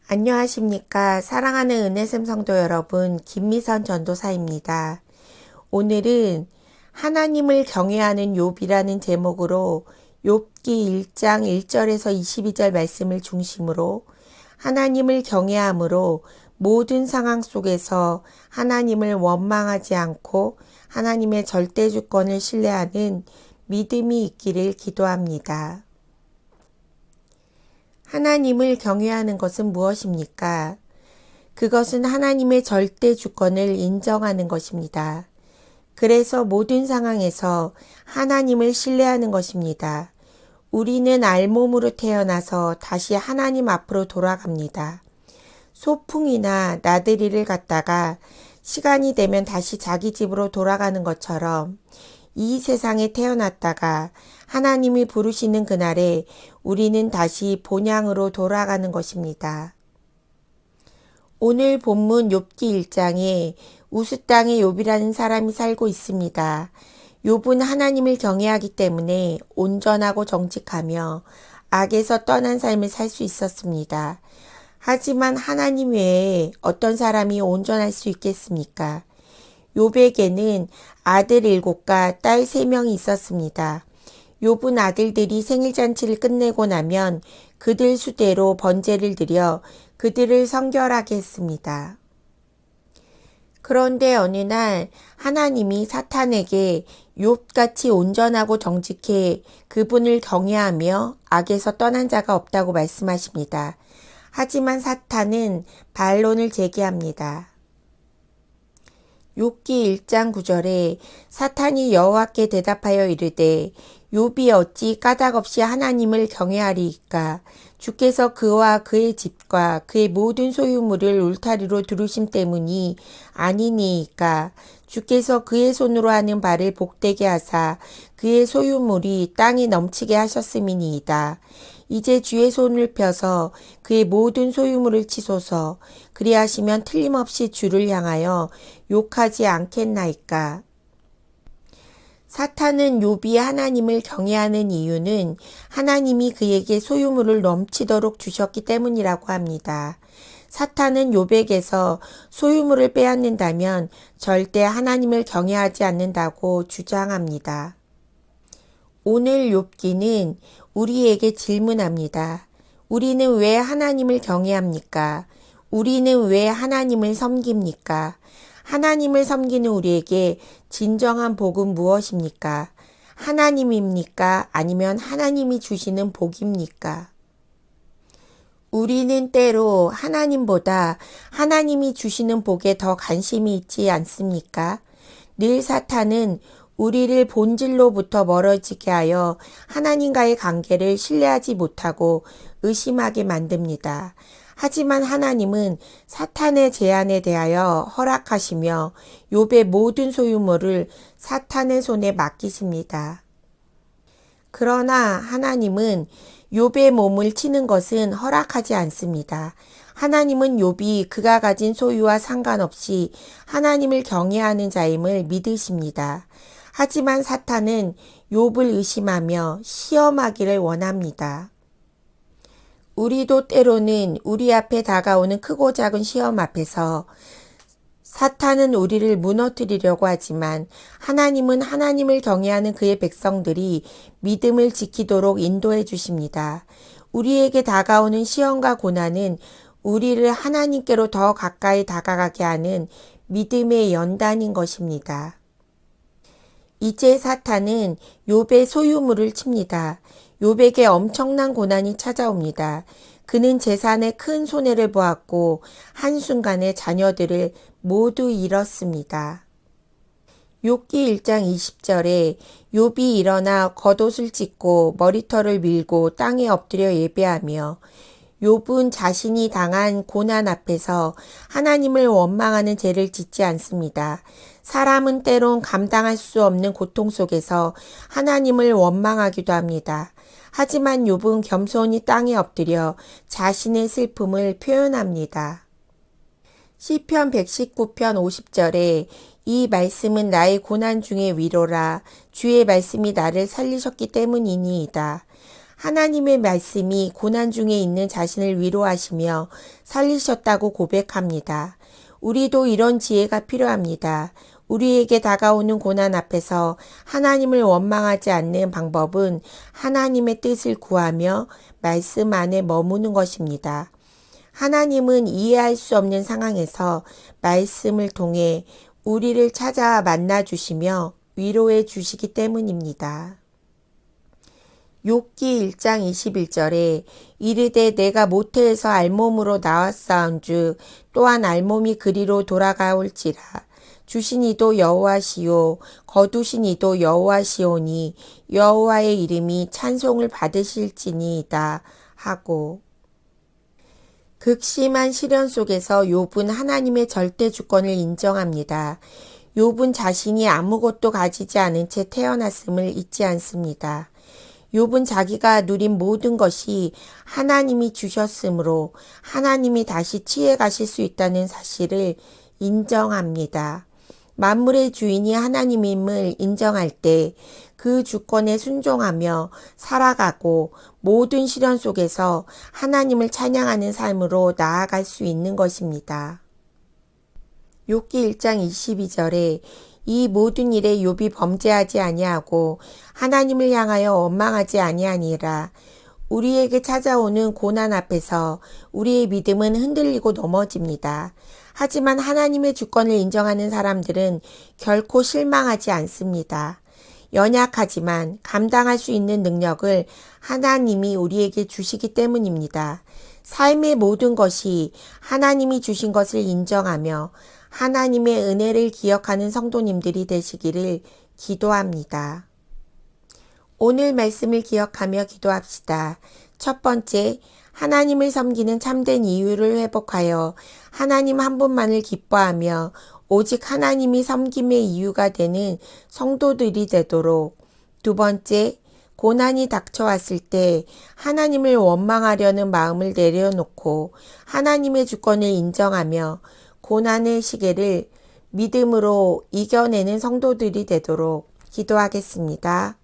안녕하십니까. 사랑하는 은혜샘 성도 여러분, 김미선 전도사입니다. 오늘은 하나님을 경외하는 욥이라는 제목으로 욥기 1장 1절에서 22절 말씀을 중심으로 하나님을 경외함으로 모든 상황 속에서 하나님을 원망하지 않고 하나님의 절대 주권을 신뢰하는 믿음이 있기를 기도합니다. 하나님을 경외하는 것은 무엇입니까? 그것은 하나님의 절대 주권을 인정하는 것입니다. 그래서 모든 상황에서 하나님을 신뢰하는 것입니다. 우리는 알몸으로 태어나서 다시 하나님 앞으로 돌아갑니다. 소풍이나 나들이를 갔다가 시간이 되면 다시 자기 집으로 돌아가는 것처럼 이 세상에 태어났다가 하나님이 부르시는 그날에 우리는 다시 본향으로 돌아가는 것입니다. 오늘 본문 욥기 1장에 우스 땅에 욥이라는 사람이 살고 있습니다. 욥은 하나님을 경외하기 때문에 온전하고 정직하며 악에서 떠난 삶을 살 수 있었습니다. 하지만 하나님 외에 어떤 사람이 온전할 수 있겠습니까? 욥에게는 아들 7과 딸 3명이 있었습니다. 욥은 아들들이 생일잔치를 끝내고 나면 그들 수대로 번제를 드려 그들을 성결하게 했습니다. 그런데 어느 날 하나님이 사탄에게 욥같이 온전하고 정직해 그분을 경외하며 악에서 떠난 자가 없다고 말씀하십니다. 하지만 사탄은 반론을 제기합니다. 욥기 1장 9절에 사탄이 여호와께 대답하여 이르되 욥이 어찌 까닭없이 하나님을 경외하리이까? 주께서 그와 그의 집과 그의 모든 소유물을 울타리로 두르심 때문이 아니니이까? 주께서 그의 손으로 하는 바를 복되게 하사 그의 소유물이 땅에 넘치게 하셨음이니이다. 이제 주의 손을 펴서 그의 모든 소유물을 치소서. 그리하시면 틀림없이 주를 향하여 욕하지 않겠나이까. 사탄은 욥이 하나님을 경외하는 이유는 하나님이 그에게 소유물을 넘치도록 주셨기 때문이라고 합니다. 사탄은 욥에게서 소유물을 빼앗는다면 절대 하나님을 경외하지 않는다고 주장합니다. 오늘 욥기는 우리에게 질문합니다. 우리는 왜 하나님을 경외합니까? 우리는 왜 하나님을 섬깁니까? 하나님을 섬기는 우리에게 진정한 복은 무엇입니까? 하나님입니까? 아니면 하나님이 주시는 복입니까? 우리는 때로 하나님보다 하나님이 주시는 복에 더 관심이 있지 않습니까? 늘 사탄은 우리를 본질로부터 멀어지게 하여 하나님과의 관계를 신뢰하지 못하고 의심하게 만듭니다. 하지만 하나님은 사탄의 제안에 대하여 허락하시며 욥의 모든 소유물을 사탄의 손에 맡기십니다. 그러나 하나님은 욥의 몸을 치는 것은 허락하지 않습니다. 하나님은 욥이 그가 가진 소유와 상관없이 하나님을 경외하는 자임을 믿으십니다. 하지만 사탄은 욥을 의심하며 시험하기를 원합니다. 우리도 때로는 우리 앞에 다가오는 크고 작은 시험 앞에서 사탄은 우리를 무너뜨리려고 하지만 하나님은 하나님을 경외하는 그의 백성들이 믿음을 지키도록 인도해 주십니다. 우리에게 다가오는 시험과 고난은 우리를 하나님께로 더 가까이 다가가게 하는 믿음의 연단인 것입니다. 이제 사탄은 욥의 소유물을 칩니다. 욥에게 엄청난 고난이 찾아옵니다. 그는 재산에 큰 손해를 보았고 한순간에 자녀들을 모두 잃었습니다. 욥기 1장 20절에 욥이 일어나 겉옷을 찢고 머리털을 밀고 땅에 엎드려 예배하며 욥은 자신이 당한 고난 앞에서 하나님을 원망하는 죄를 짓지 않습니다. 사람은 때론 감당할 수 없는 고통 속에서 하나님을 원망하기도 합니다. 하지만 욥은 겸손히 땅에 엎드려 자신의 슬픔을 표현합니다. 시편 119편 50절에 이 말씀은 나의 고난 중의 위로라. 주의 말씀이 나를 살리셨기 때문이니이다. 하나님의 말씀이 고난 중에 있는 자신을 위로하시며 살리셨다고 고백합니다. 우리도 이런 지혜가 필요합니다. 우리에게 다가오는 고난 앞에서 하나님을 원망하지 않는 방법은 하나님의 뜻을 구하며 말씀 안에 머무는 것입니다. 하나님은 이해할 수 없는 상황에서 말씀을 통해 우리를 찾아 만나 주시며 위로해 주시기 때문입니다. 욥기 1장 21절에 이르되 내가 모태에서 알몸으로 나왔사온즉 또한 알몸이 그리로 돌아가올지라 주신 이도 여호와시요 거두신 이도 여호와시오니 여호와의 이름이 찬송을 받으실지니이다 하고, 극심한 시련 속에서 욥은 하나님의 절대 주권을 인정합니다. 욥은 자신이 아무것도 가지지 않은 채 태어났음을 잊지 않습니다. 욥은 자기가 누린 모든 것이 하나님이 주셨으므로 하나님이 다시 취해 가실 수 있다는 사실을 인정합니다. 만물의 주인이 하나님임을 인정할 때 그 주권에 순종하며 살아가고 모든 시련 속에서 하나님을 찬양하는 삶으로 나아갈 수 있는 것입니다. 욥기 1장 22절에 이 모든 일에 욥이 범죄하지 아니하고 하나님을 향하여 원망하지 아니하니라. 우리에게 찾아오는 고난 앞에서 우리의 믿음은 흔들리고 넘어집니다. 하지만 하나님의 주권을 인정하는 사람들은 결코 실망하지 않습니다. 연약하지만 감당할 수 있는 능력을 하나님이 우리에게 주시기 때문입니다. 삶의 모든 것이 하나님이 주신 것을 인정하며 하나님의 은혜를 기억하는 성도님들이 되시기를 기도합니다. 오늘 말씀을 기억하며 기도합시다. 첫 번째, 하나님을 섬기는 참된 이유를 회복하여 하나님 한 분만을 기뻐하며 오직 하나님이 섬김의 이유가 되는 성도들이 되도록. 두 번째, 고난이 닥쳐왔을 때 하나님을 원망하려는 마음을 내려놓고 하나님의 주권을 인정하며 고난의 시계를 믿음으로 이겨내는 성도들이 되도록 기도하겠습니다.